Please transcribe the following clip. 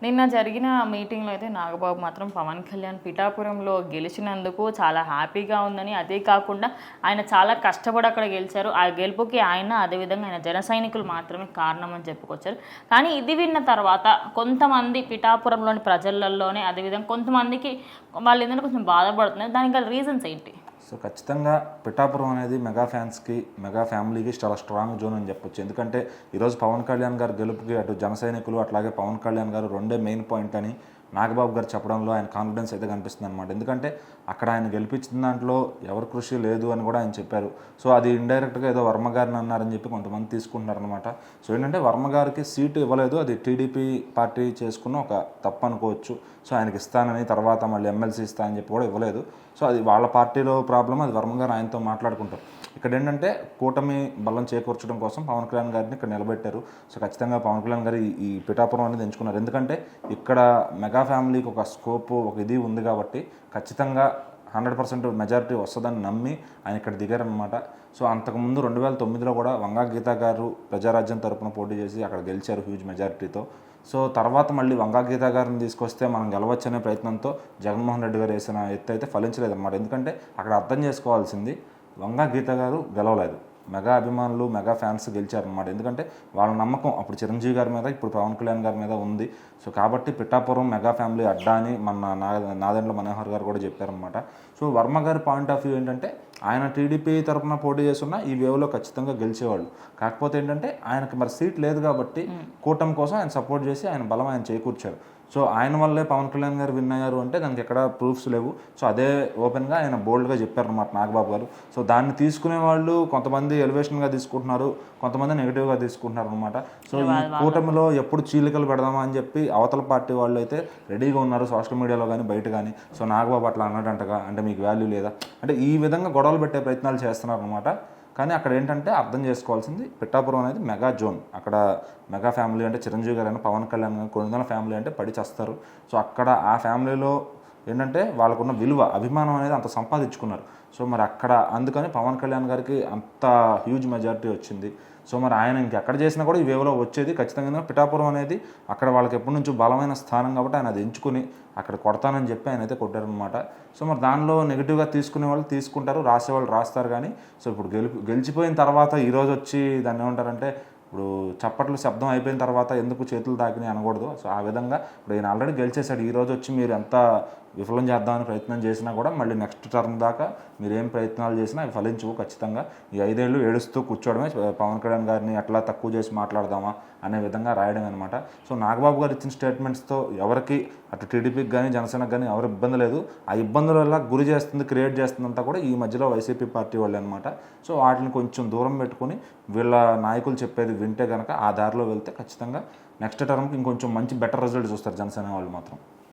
నిన్న జరిగిన మీటింగ్లో అయితే నాగబాబు మాత్రం పవన్ కళ్యాణ్ పిఠాపురంలో గెలిచినందుకు చాలా హ్యాపీగా ఉందని, అదే కాకుండా ఆయన చాలా కష్టపడి అక్కడ గెలిచారు. ఆ గెలుపుకి ఆయన, అదేవిధంగా ఆయన జన సైనికులు మాత్రమే కారణం అని చెప్పుకొచ్చారు. కానీ ఇది విన్న తర్వాత కొంతమంది పిఠాపురంలోని ప్రజలలోనే, అదేవిధంగా కొంతమందికి వాళ్ళు ఏంటంటే కొంచెం బాధపడుతున్నారు. దానికి గల రీజన్స్ ఏంటి? సో ఖచ్చితంగా పిఠాపురం అనేది మెగా ఫ్యాన్స్కి, మెగా ఫ్యామిలీకి చాలా స్ట్రాంగ్ జోన్ అని చెప్పొచ్చు. ఎందుకంటే ఈరోజు పవన్ కళ్యాణ్ గారు గెలుపుకి అటు జన సైనికులు అట్లాగే పవన్ కళ్యాణ్ గారు రెండే మెయిన్ పాయింట్ అని నాగబాబు గారు చెప్పడంలో ఆయన కాన్ఫిడెన్స్ అయితే కనిపిస్తుంది అనమాట. ఎందుకంటే అక్కడ ఆయన గెలిపించిన దాంట్లో ఎవరి కృషి లేదు అని కూడా ఆయన చెప్పారు. సో అది ఇండైరెక్ట్గా ఏదో వర్మ గారిని అన్నారని చెప్పి కొంతమంది తీసుకుంటున్నారనమాట. సో ఏంటంటే వర్మ గారికి సీటు ఇవ్వలేదు, అది టీడీపీ పార్టీ చేసుకున్న ఒక తప్పు అనుకోవచ్చు. సో ఆయనకి ఇస్తానని, తర్వాత మళ్ళీ ఎమ్మెల్సీ ఇస్తానని చెప్పి కూడా ఇవ్వలేదు. సో అది వాళ్ళ పార్టీలో ప్రాబ్లం, అది వర్మ గారు ఆయనతో మాట్లాడుకుంటారు. ఇక్కడ ఏంటంటే కూటమి బలం చేకూర్చడం కోసం పవన్ కళ్యాణ్ గారిని ఇక్కడ నిలబెట్టారు. సో ఖచ్చితంగా పవన్ కళ్యాణ్ గారు ఈ పిఠాపురం అనేది ఎంచుకున్నారు. ఎందుకంటే ఇక్కడ మెగా ఫ్యామిలీకి ఒక స్కోప్, ఒక ఇది ఉంది కాబట్టి ఖచ్చితంగా 100% మెజారిటీ వస్తుందని నమ్మి ఆయన ఇక్కడ దిగారనమాట. సో అంతకుముందు 2009లో కూడా వంగా గీత గారు ప్రజారాజ్యం తరపున పోటీ చేసి అక్కడ గెలిచారు హ్యూజ్ మెజారిటీతో. సో తర్వాత మళ్ళీ వంగా గీత గారిని తీసుకొస్తే మనం గెలవచ్చనే ప్రయత్నంతో జగన్మోహన్ రెడ్డి గారు వేసిన ఎత్తు అయితే ఫలించలేదన్నమాట. ఎందుకంటే అక్కడ అర్థం చేసుకోవాల్సింది, వంగా గీత గారు గెలవలేదు, మెగా అభిమానులు, మెగా ఫ్యాన్స్ గెలిచారనమాట. ఎందుకంటే వాళ్ళ నమ్మకం అప్పుడు చిరంజీవి గారి మీద, ఇప్పుడు పవన్ కళ్యాణ్ గారి మీద ఉంది. సో కాబట్టి పిఠాపురం మెగా ఫ్యామిలీ అడ్డా అని మన నాదెండ్ల మనోహర్ గారు కూడా చెప్పారనమాట. సో వర్మ గారి పాయింట్ ఆఫ్ వ్యూ ఏంటంటే ఆయన టీడీపీ తరఫున పోటీ చేస్తున్న ఈ వేవ్లో ఖచ్చితంగా గెలిచేవాళ్ళు. కాకపోతే ఏంటంటే ఆయనకి మరి సీట్ లేదు కాబట్టి కూటమి కోసం ఆయన సపోర్ట్ చేసి ఆయన బలం ఆయన చేకూర్చారు. సో ఆయన వల్లే పవన్ కళ్యాణ్ గారు విన్ అయ్యారు అంటే దానికి ఎక్కడ ప్రూఫ్స్ లేవు. సో అదే ఓపెన్గా ఆయన బోల్డ్గా చెప్పారన్నమాట నాగబాబు గారు. సో దాన్ని తీసుకునే వాళ్ళు కొంతమంది ఎలివేషన్గా తీసుకుంటున్నారు, కొంతమంది నెగిటివ్గా తీసుకుంటున్నారు అనమాట. సో ఈ కూటమిలో ఎప్పుడు చీలికలు పెడదామా అని చెప్పి అవతల పార్టీ వాళ్ళు అయితే రెడీగా ఉన్నారు, సోషల్ మీడియాలో కానీ బయట కానీ. సో నాగబాబు అట్లా అన్నాడంటగా, అంటే మీకు వాల్యూ లేదా అంటే ఈ విధంగా గొడవలు పెట్టే ప్రయత్నాలు చేస్తున్నారు అనమాట. కానీ అక్కడ ఏంటంటే అర్థం చేసుకోవాల్సింది, పిఠాపురం అనేది మెగా జోన్. అక్కడ మెగా ఫ్యామిలీ అంటే చిరంజీవి గారు అయినా, పవన్ కళ్యాణ్ గారు, కొనిదల ఫ్యామిలీ అంటే పడి చేస్తారు. సో అక్కడ ఆ ఫ్యామిలీలో ఏంటంటే వాళ్ళకున్న విలువ, అభిమానం అనేది అంత సంపాదించుకున్నారు. సో మరి అక్కడ అందుకని పవన్ కళ్యాణ్ గారికి అంత హ్యూజ్ మెజారిటీ వచ్చింది. సో మరి ఆయన ఇంకెక్కడ చేసినా కూడా ఈ వేవ్లో వచ్చేది ఖచ్చితంగా. పిఠాపురం అనేది అక్కడ వాళ్ళకి ఎప్పటి నుంచో బలమైన స్థానం కాబట్టి ఆయన అది ఎంచుకుని అక్కడ కొడతానని చెప్పి ఆయన అయితే కొట్టారనమాట. సో మరి దానిలో నెగిటివ్గా తీసుకునే వాళ్ళు తీసుకుంటారు, రాసేవాళ్ళు రాస్తారు. కానీ సో ఇప్పుడు గెలిచిపోయిన తర్వాత ఈరోజు వచ్చి దాన్ని ఏమంటారంటే, ఇప్పుడు చప్పట్లు శబ్దం అయిపోయిన తర్వాత ఎందుకు చేతులు తాకినాయి అనకూడదు. సో ఆ విధంగా ఇప్పుడు ఈయన ఆల్రెడీ గెలిచేశాడు. ఈరోజు వచ్చి మీరు ఎంత విఫలం చేద్దామని ప్రయత్నం చేసినా కూడా మళ్ళీ నెక్స్ట్ టర్మ్ దాకా మీరు ఏం ప్రయత్నాలు చేసినా అవి ఫలించవు ఖచ్చితంగా. ఈ 5 ఏళ్ళు ఏడుస్తూ కూర్చోవడమే, పవన్ కళ్యాణ్ గారిని అట్లా తక్కువ చేసి మాట్లాడదామా అనే విధంగా రాయడం అనమాట. సో నాగబాబు గారు ఇచ్చిన స్టేట్మెంట్స్తో ఎవరికి అటు టీడీపీకి కానీ జనసేనకు కానీ ఎవరు ఇబ్బంది లేదు. ఆ ఇబ్బందుల వల్ల గురి చేస్తుంది, క్రియేట్ చేస్తుందంతా కూడా ఈ మధ్యలో వైసీపీ పార్టీ వాళ్ళు అనమాట. సో వాటిని కొంచెం దూరం పెట్టుకుని వీళ్ళ నాయకులు చెప్పేది వింటే కనుక ఆ దారిలో వెళ్తే ఖచ్చితంగా నెక్స్ట్ టర్మ్కి ఇంకొంచెం మంచి బెటర్ రిజల్ట్ చూస్తారు జనసేన వాళ్ళు మాత్రం.